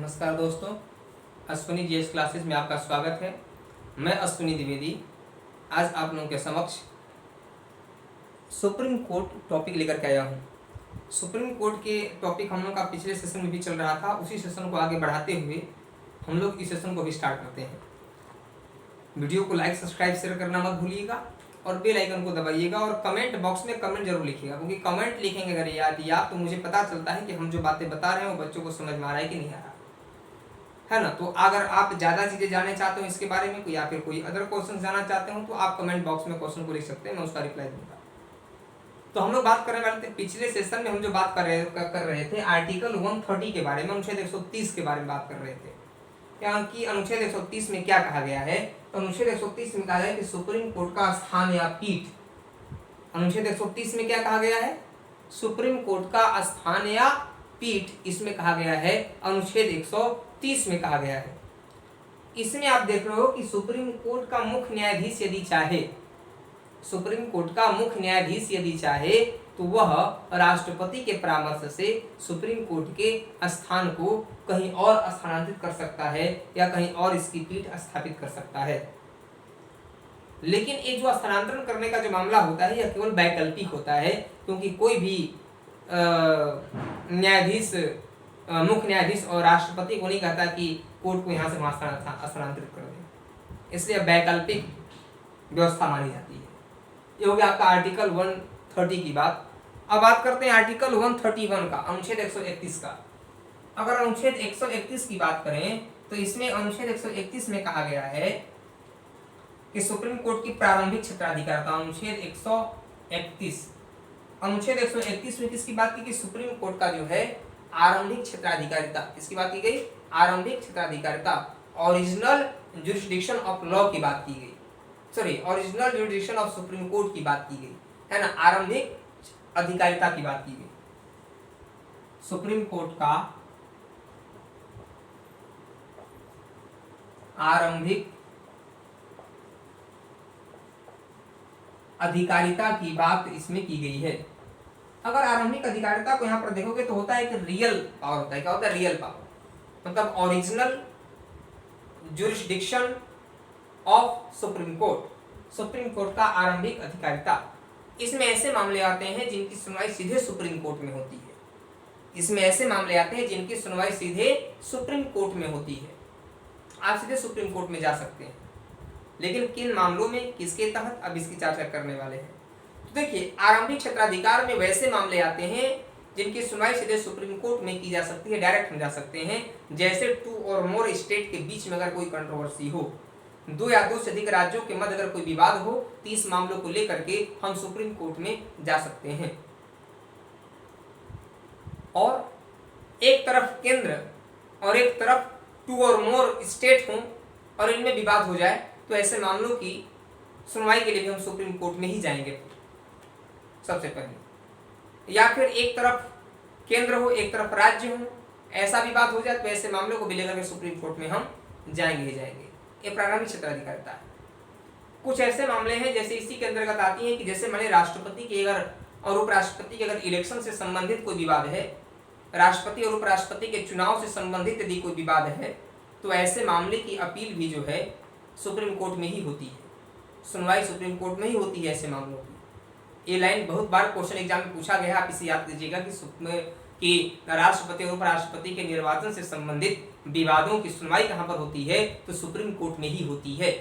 नमस्कार दोस्तों, Ashwini GS classes में आपका स्वागत है। मैं अश्विनी द्विवेदी आज आप लोगों के समक्ष सुप्रीम कोर्ट टॉपिक लेकर के आया हूँ। सुप्रीम कोर्ट के टॉपिक हम लोग का पिछले सेशन में भी चल रहा था, उसी सेशन को आगे बढ़ाते हुए हम लोग इस सेशन को भी स्टार्ट करते हैं। वीडियो को लाइक, सब्सक्राइब, शेयर करना मत भूलिएगा और बेल आइकन को दबाइएगा और कमेंट बॉक्स में कमेंट जरूर लिखिएगा, क्योंकि कमेंट लिखेंगे अगर याद तो मुझे पता चलता है कि हम जो बातें बता रहे हैं वो बच्चों को समझ में आ रहा है कि नहीं आ रहा है ना। तो अगर आप ज़्यादा चीज़ें जानना चाहते हो इसके बारे में या फिर कोई अदर क्वेश्चन जानना चाहते हो तो आप कमेंट बॉक्स में क्वेश्चन को लिख सकते हैं, मैं उसका रिप्लाई दूंगा। तो हम लोग बात करने वाले थे, पिछले सेशन में हम जो बात कर रहे थे आर्टिकल 130 के बारे में, अनुच्छेद 130 के बारे में बात कर रहे थे। क्या कि अनुच्छेद 130 में क्या कहा गया है? तो अनुच्छेद 130 में कहा गया है कि सुप्रीम कोर्ट का स्थान या पीठ। अनुच्छेद 130 में क्या कहा गया है? सुप्रीम कोर्ट का स्थान या पीठ, इसमें कहा गया है। अनुच्छेद 130 में कहा गया है। इसमें आप देख रहे हो कि सुप्रीम कोर्ट का मुख्य न्यायाधीश यदि चाहे, सुप्रीम कोर्ट का मुख्य न्यायाधीश यदि चाहे तो वह राष्ट्रपति के परामर्श से सुप्रीम कोर्ट के स्थान को कहीं और स्थानांतरित कर सकता है या कहीं और इसकी पीठ स्थापित कर सकता है। लेकिन ये जो स्थानांतरण करने का जो मामला होता है यह केवल वैकल्पिक होता है, क्योंकि कोई भी न्यायाधीश, मुख्य न्यायाधीश और राष्ट्रपति को नहीं कहता कि कोर्ट को यहाँ से वहाँ स्थानांतरित कर दे, इसलिए वैकल्पिक व्यवस्था मानी जाती है। ये हो गया आपका आर्टिकल 130 की बात। अब बात करते हैं आर्टिकल 131 का, अनुच्छेद 131 का। अगर अनुच्छेद 131 की बात करें तो इसमें अनुच्छेद 131 में कहा गया है कि सुप्रीम कोर्ट की प्रारंभिक क्षेत्राधिकारिता। अनुच्छेद 131 में किसकी बात की? सुप्रीम कोर्ट का जो है आरंभिक क्षेत्राधिकारिता, किसकी बात की गई? आरंभिक क्षेत्राधिकारिता, ओरिजिनल जुरिस्डिक्शन ऑफ लॉ की बात की गई, sorry original jurisdiction of supreme court की बात की गई, है ना। आरंभिक अधिकारिता की बात की गई। सुप्रीम कोर्ट का आरंभिक अधिकारिता की बात इसमें की गई है। अगर आरंभिक अधिकारिता को यहाँ पर देखोगे तो होता है कि रियल पावर होता है। क्या होता है? रियल पावर, मतलब original jurisdiction of supreme court, supreme court का आरंभिक अधिकारिता। इसमें ऐसे मामले आते हैं जिनकी सुनवाई सीधे सुप्रीम कोर्ट में होती है। इसमें ऐसे मामले आते हैं जिनकी सुनवाई सीधे सुप्रीम कोर्ट में होती है। आप सीधे सुप्रीम कोर्ट में जा सकते हैं, लेकिन किन मामलों में, किसके तहत, अब इसकी चर्चा करने वाले हैं। तो देखिए, आरंभिक क्षेत्राधिकार में वैसे मामले आते हैं जिनकी सुनवाई सीधे सुप्रीम कोर्ट में की जा सकती है, डायरेक्ट हम जा सकते हैं। जैसे 2 और मोर स्टेट के बीच में अगर कोई कंट्रोवर्सी हो, 2 या 2 से अधिक राज्यों के मध्य अगर कोई विवाद हो, तो इस मामलों को लेकर के हम सुप्रीम कोर्ट में जा सकते हैं। और एक तरफ केंद्र और एक तरफ 2 और मोर स्टेट हों और इनमें विवाद हो जाए, तो ऐसे मामलों की सुनवाई के लिए भी हम सुप्रीम कोर्ट में ही जाएंगे सबसे पहले। या फिर एक तरफ केंद्र हो, एक तरफ राज्य हो, ऐसा विवाद हो जाए तो ऐसे मामलों को भी लेकर के सुप्रीम कोर्ट में हम जाएंगे ही जाएंगे। ये प्रारंभिक क्षेत्राधिकारिता है। कुछ ऐसे मामले हैं जैसे इसी के अंतर्गत आती है कि जैसे माने राष्ट्रपति के अगर और उपराष्ट्रपति के अगर इलेक्शन से संबंधित कोई विवाद है, राष्ट्रपति और उपराष्ट्रपति के चुनाव से संबंधित यदि कोई विवाद है, तो ऐसे मामले की अपील भी जो है सुप्रीम कोर्ट में ही होती है, सुनवाई सुप्रीम कोर्ट में ही होती है ऐसे मामलों की। ये लाइन बहुत बार क्वेश्चन एग्जाम में पूछा गया है, आप इसे याद कीजिएगा कि राष्ट्रपति और उपराष्ट्रपति के निर्वाचन से संबंधित विवादों की सुनवाई कहां पर होती है? तो सुप्रीम कोर्ट में ही होती है।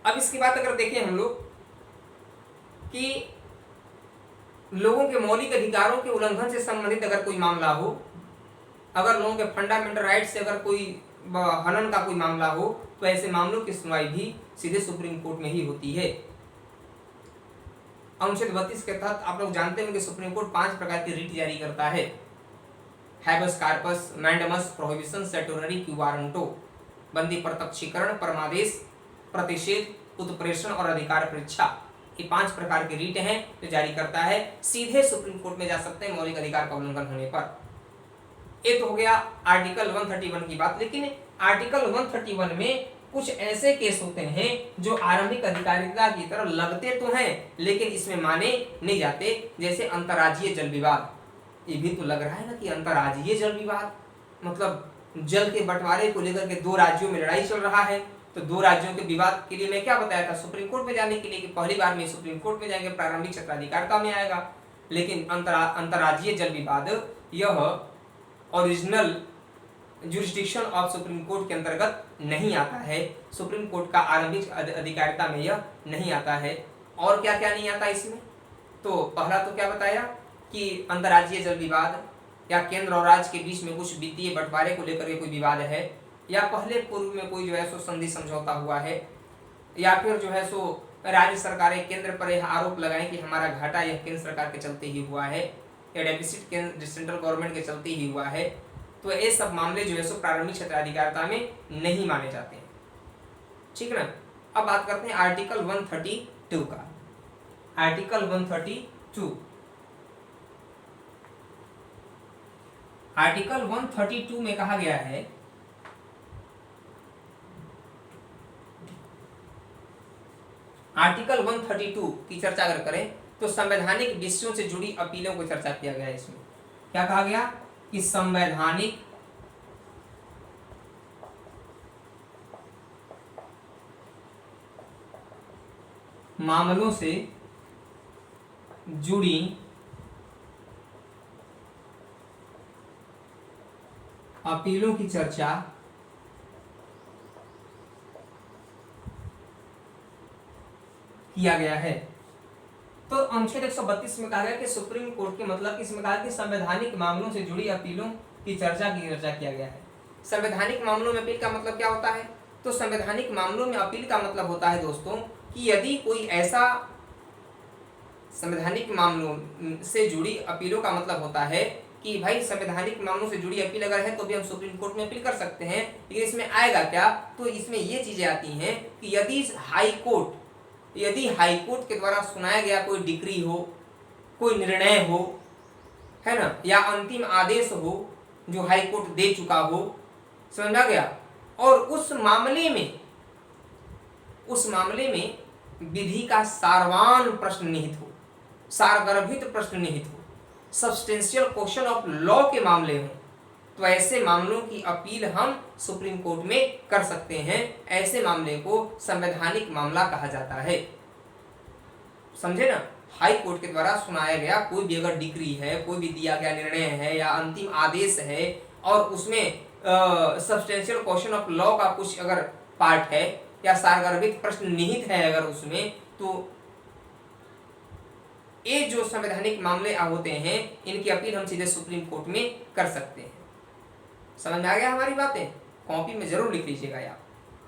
अब इसके बाद अगर देखें हम लोग कि लोगों के मौलिक अधिकारों के उल्लंघन से संबंधित अगर कोई मामला हो, अगर लोगों के फंडामेंटल राइट से अगर कोई हनन का कोई मामला हो, तो ऐसे मामलों की सुनवाई भी सीधे सुप्रीम कोर्ट में ही होती है। अनुच्छेद 32 के तहत आप लोग जानते हैं कि सुप्रीम कोर्ट 5 प्रकार की रिट जारी करता है। Habeas corpus, mandamus, prohibition, certiorari, quo warranto, बंदी प्रत्यक्षीकरण, परमादेश, प्रतिषेध, उत्प्रेषण और अधिकार परीक्षा। ये 5 प्रकार के रिट हैं जो जारी करता है, सीधे सुप्रीम कोर्ट में जा सकते हैं मौलिक अधिकार का उल्लंघन होने पर। ये तो हो गया आर्टिकल 131 की बात। लेकिन आर्टिकल 131 में कुछ ऐसे केस होते हैं जो आरंभिक अधिकारिता की तरह लगते तो हैं लेकिन इसमें माने नहीं जाते, जैसे अंतर्राज्यीय जल विवाद। ये भी तो लग रहा है ना कि अंतर्राज्यीय जल विवाद, मतलब जल के बंटवारे को लेकर के दो राज्यों में लड़ाई चल रहा है। तो दो राज्यों के विवाद के लिए मैं क्या बताया था सुप्रीम कोर्ट में जाने के लिए, कि पहली बार में सुप्रीम कोर्ट में जाएंगे, प्रारंभिक क्षेत्राधिकारता में आएगा। लेकिन अंतर्राज्यीय जल विवाद यह original jurisdiction of supreme court के अंतर्गत नहीं आता है, सुप्रीम कोर्ट का आरंभिक अधिकारिता में यह नहीं आता है। और क्या क्या नहीं आता इसमें, तो पहला तो क्या बताया कि अंतर्राज्यीय जल विवाद या केंद्र और राज्य के बीच में कुछ वित्तीय बंटवारे को लेकर के कोई विवाद है, या पहले पूर्व में कोई जो है सो संधि समझौता हुआ है, या फिर जो है सो राज्य सरकारें केंद्र पर यह आरोप लगाएं कि हमारा घाटा यह केंद्र सरकार के चलते ही हुआ है, या डेफिसिट केंद्र सेंट्रल गवर्नमेंट के चलते ही हुआ है। तो ये सब मामले जो है सो प्रारंभिक क्षेत्राधिकारता में नहीं माने जाते हैं, ठीक ना। अब बात करते हैं आर्टिकल 132 का। आर्टिकल 132, आर्टिकल 132 में कहा गया है आर्टिकल 132 की चर्चा अगर करें तो संवैधानिक विषयों से जुड़ी अपीलों को चर्चा किया गया है। इसमें क्या कहा गया कि संवैधानिक मामलों से जुड़ी अपीलों की चर्चा किया गया है। तो अनुच्छेद 132 में कहा गया कि सुप्रीम कोर्ट के मतलब इसमें कहा कि संवैधानिक मामलों से जुड़ी अपीलों की चर्चा किया गया है। संवैधानिक मामलों में अपील का मतलब क्या होता है, तो संवैधानिक मामलों में अपील का मतलब होता है दोस्तों कि यदि कोई ऐसा संवैधानिक मामलों से जुड़ी अपीलों का मतलब होता है कि भाई संवैधानिक मामलों से जुड़ी अपील अगर है तो भी हम सुप्रीम कोर्ट में अपील कर सकते हैं। लेकिन इसमें आएगा क्या, तो इसमें ये चीजें आती हैं कि यदि हाई कोर्ट के द्वारा सुनाया गया कोई डिक्री हो, कोई निर्णय हो, है ना, या अंतिम आदेश हो जो हाई कोर्ट दे चुका हो, समझा गया, और उस मामले में विधि का सारवान प्रश्न निहित हो, सारगर्भित प्रश्न निहित हो, सब्सटेंशियल क्वेश्चन ऑफ लॉ के मामले हों, तो ऐसे मामलों की अपील हम सुप्रीम कोर्ट में कर सकते हैं। ऐसे मामले को संवैधानिक मामला कहा जाता है, समझे ना। हाई कोर्ट के द्वारा सुनाया गया कोई भी अगर डिक्री है, कोई भी दिया गया निर्णय है या अंतिम आदेश है और उसमें सब्सटेंशियल क्वेश्चन ऑफ लॉ का कुछ अगर पार्ट है या सारगर्भित प्रश्न निहित है अगर उसमें, तो ये जो संवैधानिक मामले होते हैं इनकी अपील हम सीधे सुप्रीम कोर्ट में कर सकते हैं। समझ में आ गया हमारी बातें, कॉपी में जरूर लिख लीजिएगा आप।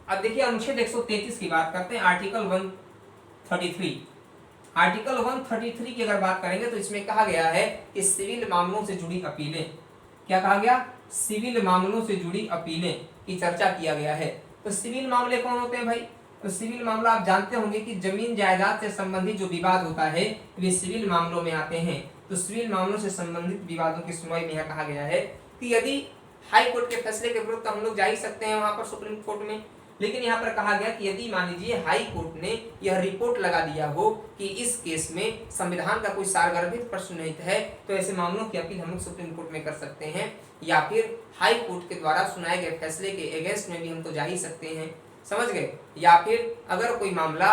अब देखिए अनुच्छेद 133 की बात करते हैं, आर्टिकल 133। आर्टिकल 133 की अगर बात करेंगे तो इसमें कहा गया है कि सिविल मामलों से जुड़ी अपीलें, क्या कहा गया, सिविल मामलों से जुड़ी अपीलें की चर्चा किया गया है। तो सिविल मामले कौन होते हैं भाई, तो सिविल मामला आप जानते होंगे कि जमीन जायदाद से संबंधित जो विवाद होता है वे सिविल मामलों में आते हैं। तो सिविल मामलों से संबंधित विवादों की सुनवाई में यहाँ कहा गया है कि यदि हाई कोर्ट के फैसले के विरुद्ध हम लोग जा ही सकते हैं वहां पर सुप्रीम कोर्ट में, लेकिन यहाँ पर कहा गया कि यदि मान लीजिए हाई कोर्ट ने यह रिपोर्ट लगा दिया हो कि इस केस में संविधान का कोई सारगर्भित प्रश्न नहीं है, तो ऐसे मामलों की अपील हम लोग सुप्रीम कोर्ट में कर सकते हैं, या फिर हाई कोर्ट के द्वारा सुनाए गए फैसले के अगेंस्ट में भी हम तो जा ही सकते हैं, समझ गए। या फिर अगर कोई मामला,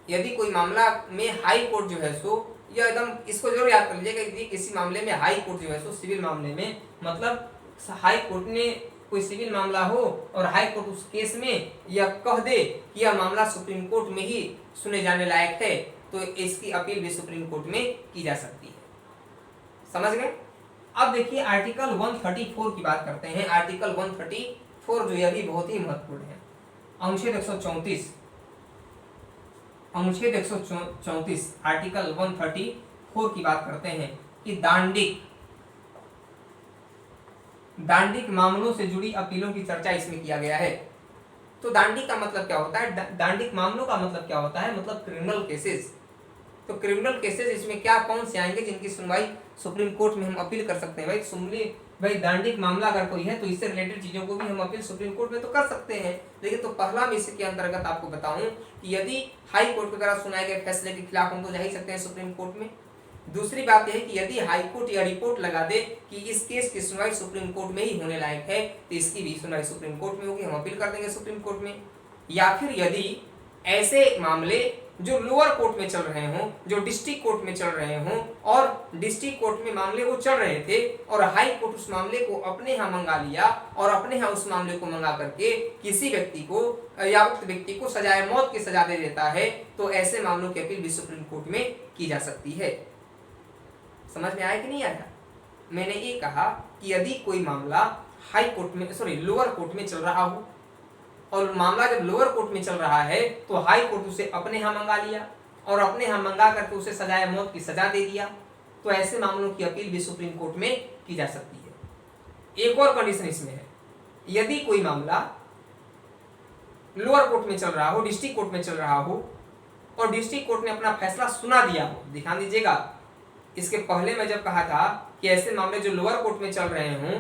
यदि कोई मामला में हाई कोर्ट जो है सो, यह एकदम इसको जरूर याद कर लीजिएगा कि किसी मामले में हाई कोर्ट जो है सो सिविल मामले में, मतलब हाई कोर्ट ने कोई सिविल मामला हो और हाई कोर्ट उस केस में यह कह दे कि यह मामला सुप्रीम कोर्ट में ही सुने जाने लायक है, तो इसकी अपील भी सुप्रीम कोर्ट में की जा सकती है, समझ गए। अब देखिए आर्टिकल 134 की बात करते हैं। आर्टिकल 134 जो यह भी बहुत ही महत्वपूर्ण है। अनुच्छेद 134, अनुच्छेद 134 आर्टिकल 134 की बात करते हैं कि दांडिक मामलों से जुड़ी अपीलों की चर्चा इसमें किया गया है। तो दांडिक का मतलब क्या होता है, दांडिक मामलों का मतलब क्या होता है, मतलब क्रिमिनल केसेस। तो क्रिमिनल केसेस इसमें क्या कौन से आएंगे जिनकी सुनवाई सुप्रीम कोर्ट में हम अपील कर सकते हैं। भाई सुनली भाई दांडिक मामला अगर कोई है तो इससे रिलेटेड चीजों को भी हम अपील सुप्रीम कोर्ट में तो कर सकते हैं। लेकिन तो पहला में इसके अंतर्गत आपको बताऊं कि यदि हाई कोर्ट के द्वारा सुनाए गए फैसले के खिलाफ हम तो जा ही सकते हैं सुप्रीम कोर्ट में। दूसरी बात यह है कि यदि हाई कोर्ट यह रिपोर्ट लगा दे कि इस केस की सुनवाई सुप्रीम कोर्ट में ही होने लायक है तो इसकी भी सुनवाई सुप्रीम कोर्ट में होगी, हम अपील कर देंगे सुप्रीम कोर्ट में। या फिर यदि ऐसे मामले जो लोअर कोर्ट में चल रहे हों, जो डिस्ट्रिक्ट कोर्ट में चल रहे हों और डिस्ट्रिक्ट कोर्ट में मामले वो चल रहे थे और हाई कोर्ट उस मामले को अपने यहाँ मंगा लिया और अपने यहाँ उस मामले को मंगा करके किसी व्यक्ति को या उक्त व्यक्ति को सजाए मौत की सजा दे देता है, तो ऐसे मामलों की अपील भी सुप्रीम कोर्ट में की जा सकती है। समझ में आया कि नहीं आया? मैंने ये कहा कि यदि कोई मामला हाई कोर्ट में लोअर कोर्ट में चल रहा हो और मामला जब लोअर कोर्ट में चल रहा है तो हाई कोर्ट उसे अपने यहाँ मंगा लिया और अपने यहाँ मंगा करके उसे सजाए मौत की सजा दे दिया, तो ऐसे मामलों की अपील भी सुप्रीम कोर्ट में की जा सकती है। एक और कंडीशन इसमें है, यदि कोई मामला लोअर कोर्ट में चल रहा हो, डिस्ट्रिक्ट कोर्ट में चल रहा हो और डिस्ट्रिक्ट कोर्ट ने अपना फैसला सुना दिया हो। ध्यान दीजिएगा, इसके पहले मैं जब कहा था कि ऐसे मामले जो लोअर कोर्ट में चल रहे हों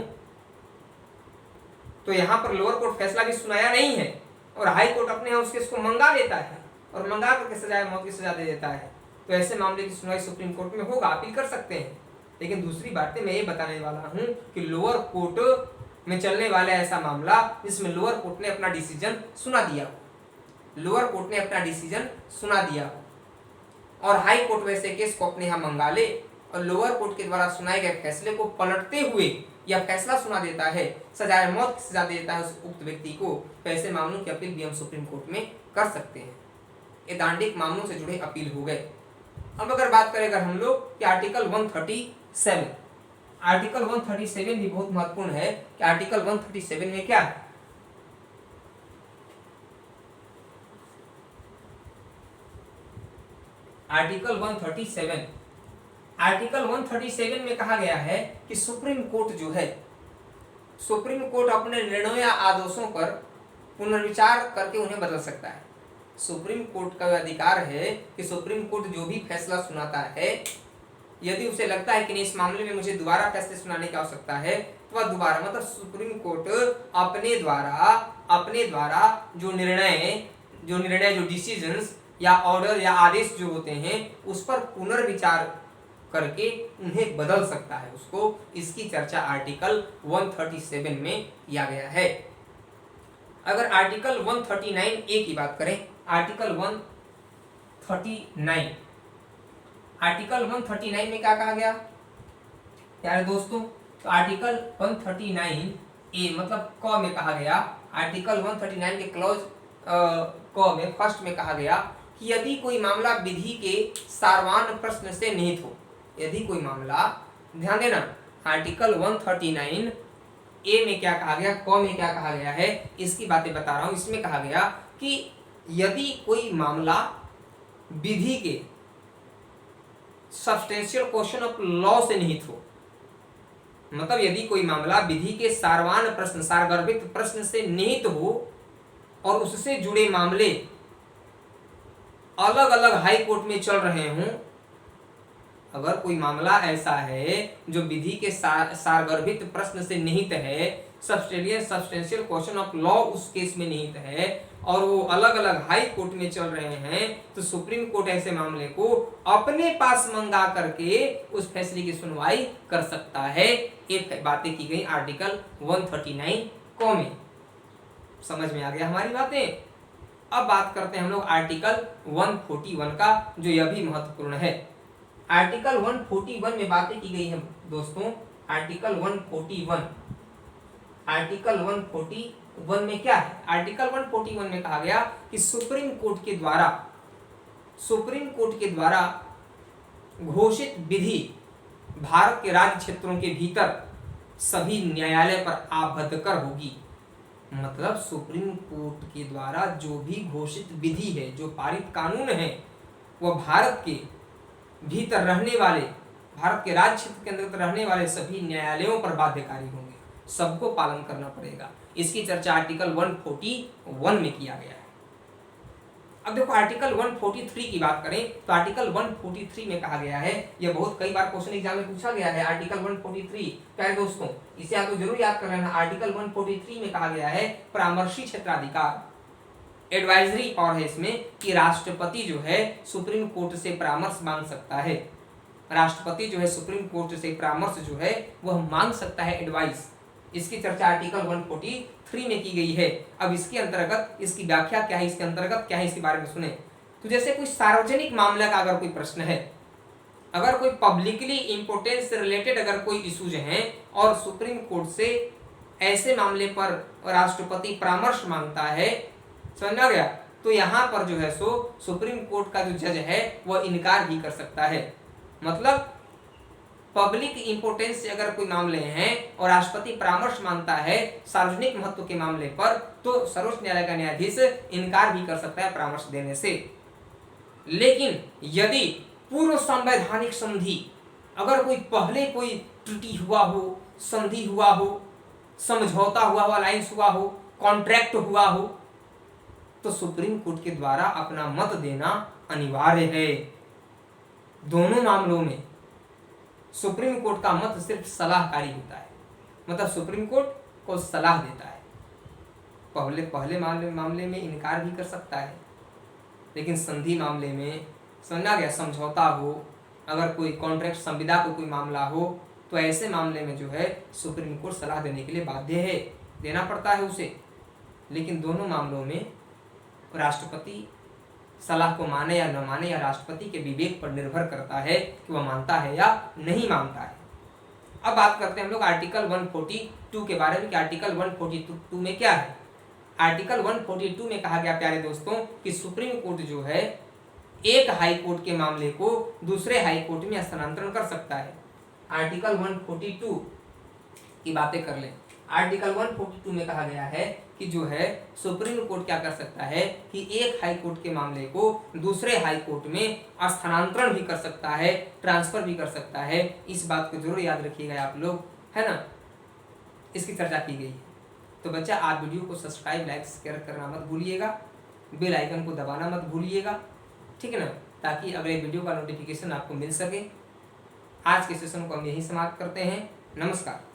तो यहाँ पर लोअर कोर्ट फैसला भी सुनाया नहीं है और हाई कोर्ट अपने यहाँ उस केस को मंगा लेता है और मंगा करके सजाए मौत की सजा दे देता है, तो ऐसे मामले की सुनवाई सुप्रीम कोर्ट में होगा, अपील कर सकते हैं। लेकिन दूसरी बात मैं ये बताने वाला हूँ कि लोअर कोर्ट में चलने वाला ऐसा मामला जिसमें लोअर कोर्ट ने अपना डिसीजन सुना दिया हो, लोअर कोर्ट ने अपना डिसीजन सुना दिया हो और हाई कोर्ट वैसे केस को अपने यहाँ मंगा ले और लोअर कोर्ट के द्वारा सुनाए गए फैसले को पलटते हुए या फैसला सुना देता है, सजाए मौत की सजा देता है उस उक्त व्यक्ति को, तो ऐसे मामलों की अपील भी हम सुप्रीम कोर्ट में कर सकते हैं। ये दांडिक मामलों से जुड़े अपील हो गए। अब अगर बात करें अगर हम लोग कि आर्टिकल 137, आर्टिकल 137 भी बहुत महत्वपूर्ण है कि आर्टिकल 137 में क्या है। आर्टिकल 137, आर्टिकल 137 में कहा गया है कि सुप्रीम कोर्ट जो है, सुप्रीम कोर्ट अपने निर्णयों या आदेशों पर पुनर्विचार करके उन्हें बदल सकता है। सुप्रीम कोर्ट का अधिकार है कि सुप्रीम कोर्ट जो भी फैसला सुनाता है, यदि उसे लगता है कि नहीं इस मामले में मुझे दोबारा फैसले सुनाने की आवश्यकता है तो वह दोबारा, मतलब सुप्रीम कोर्ट अपने द्वारा जो निर्णय जो डिसीजंस या ऑर्डर या आदेश जो होते हैं उस पर पुनर्विचार करके उन्हें बदल सकता है उसको। इसकी चर्चा आर्टिकल 137 में किया गया है। अगर आर्टिकल 139A की बात करें, आर्टिकल 139, आर्टिकल 139 में क्या कहा गया प्यारे दोस्तों? तो आर्टिकल 139A मतलब क में कहा गया, आर्टिकल 139 के क्लॉज क में फर्स्ट में कहा गया कि यदि कोई मामला विधि के सारवान प्रश्न से निहित हो, यदि कोई मामला, ध्यान देना, आर्टिकल 139A में क्या कहा गया, क में क्या कहा गया है, इसकी बातें बता रहा हूं। इसमें कहा गया कि यदि कोई मामला विधि के सब्सटेंशियल क्वेश्चन ऑफ लॉ से निहित हो, मतलब यदि कोई मामला विधि के सारवान प्रश्न, सारगर्भित प्रश्न से निहित हो और उससे जुड़े मामले अलग अलग हाई कोर्ट में चल रहे हों, अगर कोई मामला ऐसा है जो विधि के सारगर्भित प्रश्न से निहित है, सब्सटेंशियल क्वेश्चन ऑफ लॉ उस केस में निहित है और वो अलग अलग हाई कोर्ट में चल रहे हैं, तो सुप्रीम कोर्ट ऐसे मामले को अपने पास मंगा करके उस फैसले की सुनवाई कर सकता है। ये बातें की गई आर्टिकल 139 क में। समझ में आ गया हमारी बातें? अब बात करते हैं हम लोग आर्टिकल 141 का, जो यह भी महत्वपूर्ण है। आर्टिकल 141 में बातें की गई हैं दोस्तों। आर्टिकल 141, आर्टिकल 141 में क्या है? आर्टिकल 141 में कहा गया कि सुप्रीम कोर्ट के द्वारा घोषित विधि भारत के राज्य क्षेत्रों के भीतर सभी न्यायालय पर आबद्धकर होगी। मतलब सुप्रीम कोर्ट के द्वारा जो भी घोषित विधि है, जो पारित कानून है, वह भारत के भीतर रहने वाले, भारत के राज्य क्षेत्र के अंतर्गत रहने वाले सभी न्यायालयों पर बाध्यकारी होंगे, सबको पालन करना पड़ेगा। इसकी चर्चा आर्टिकल 141 में किया गया है। अब देखो आर्टिकल 143 की बात करें तो आर्टिकल 143 में कहा गया है, यह बहुत कई बार क्वेश्चन एग्जाम में पूछा गया है। आर्टिकल 143 प्यारे दोस्तों, इसे आपको जरूर याद कर लेना। आर्टिकल 143 में कहा गया है परामर्शी क्षेत्राधिकार, एडवाइजरी पावर है इसमें कि राष्ट्रपति जो है सुप्रीम कोर्ट से परामर्श मांग सकता है। राष्ट्रपति जो है सुप्रीम कोर्ट से परामर्श जो है वह मांग सकता है, एडवाइस। इसकी चर्चा आर्टिकल 143 में की गई है। अब इसके अंतर्गत इसकी व्याख्या क्या है, इसके अंतर्गत क्या है, इसके बारे में सुने। तो जैसे कोई सार्वजनिक मामला का अगर कोई प्रश्न है, अगर कोई पब्लिकली इंपोर्टेंस से रिलेटेड अगर कोई इश्यूज हैं और सुप्रीम कोर्ट से ऐसे मामले पर राष्ट्रपति परामर्श मांगता है, समझा गया, तो यहाँ पर जो है सो सुप्रीम कोर्ट का जो जज है वह इनकार भी कर सकता है। मतलब पब्लिक इंपोर्टेंस से अगर कोई मामले हैं और राष्ट्रपति परामर्श मांगता है सार्वजनिक महत्व के मामले पर, तो सर्वोच्च न्यायालय का न्यायाधीश इनकार भी कर सकता है परामर्श देने से। लेकिन यदि पूर्व संवैधानिक संधि, अगर कोई पहले कोई ट्रीटी हुआ हो, संधि हुआ हो, समझौता हुआ हो, अलायंस हुआ हो, कॉन्ट्रैक्ट हुआ हो, तो सुप्रीम कोर्ट के द्वारा अपना मत देना अनिवार्य है। दोनों मामलों में सुप्रीम कोर्ट का मत सिर्फ सलाहकारी होता है, मतलब सुप्रीम कोर्ट को सलाह देता है। पहले मामले में इनकार भी कर सकता है, लेकिन संधि मामले में, समझा गया, समझौता हो, अगर कोई कॉन्ट्रैक्ट संविदा को कोई मामला हो, तो ऐसे मामले में जो है सुप्रीम कोर्ट सलाह देने के लिए बाध्य है, देना पड़ता है उसे। लेकिन दोनों मामलों में राष्ट्रपति सलाह को माने या न माने, या राष्ट्रपति के विवेक पर निर्भर करता है कि वह मानता है या नहीं मानता है। अब बात करते हैं हम लोग आर्टिकल 142 के बारे में कि आर्टिकल 142 में क्या है। आर्टिकल 142 में कहा गया प्यारे दोस्तों कि सुप्रीम कोर्ट जो है एक हाई कोर्ट के मामले को दूसरे हाई कोर्ट में स्थानांतरण कर सकता है। आर्टिकल 142 की बातें कर लें। आर्टिकल 142 में कहा गया है कि जो है सुप्रीम कोर्ट क्या कर सकता है कि एक हाई कोर्ट के मामले को दूसरे हाई कोर्ट में स्थानांतरण भी कर सकता है, ट्रांसफर भी कर सकता है। इस बात को जरूर याद रखिएगा आप लोग, है ना। इसकी चर्चा की गई है। तो बच्चा आप वीडियो को सब्सक्राइब, लाइक, शेयर करना मत भूलिएगा, बेल आइकन को दबाना मत भूलिएगा, ठीक है ना, ताकि अगले वीडियो का नोटिफिकेशन आपको मिल सके। आज के सेशन को हम यहीं समाप्त करते हैं। नमस्कार।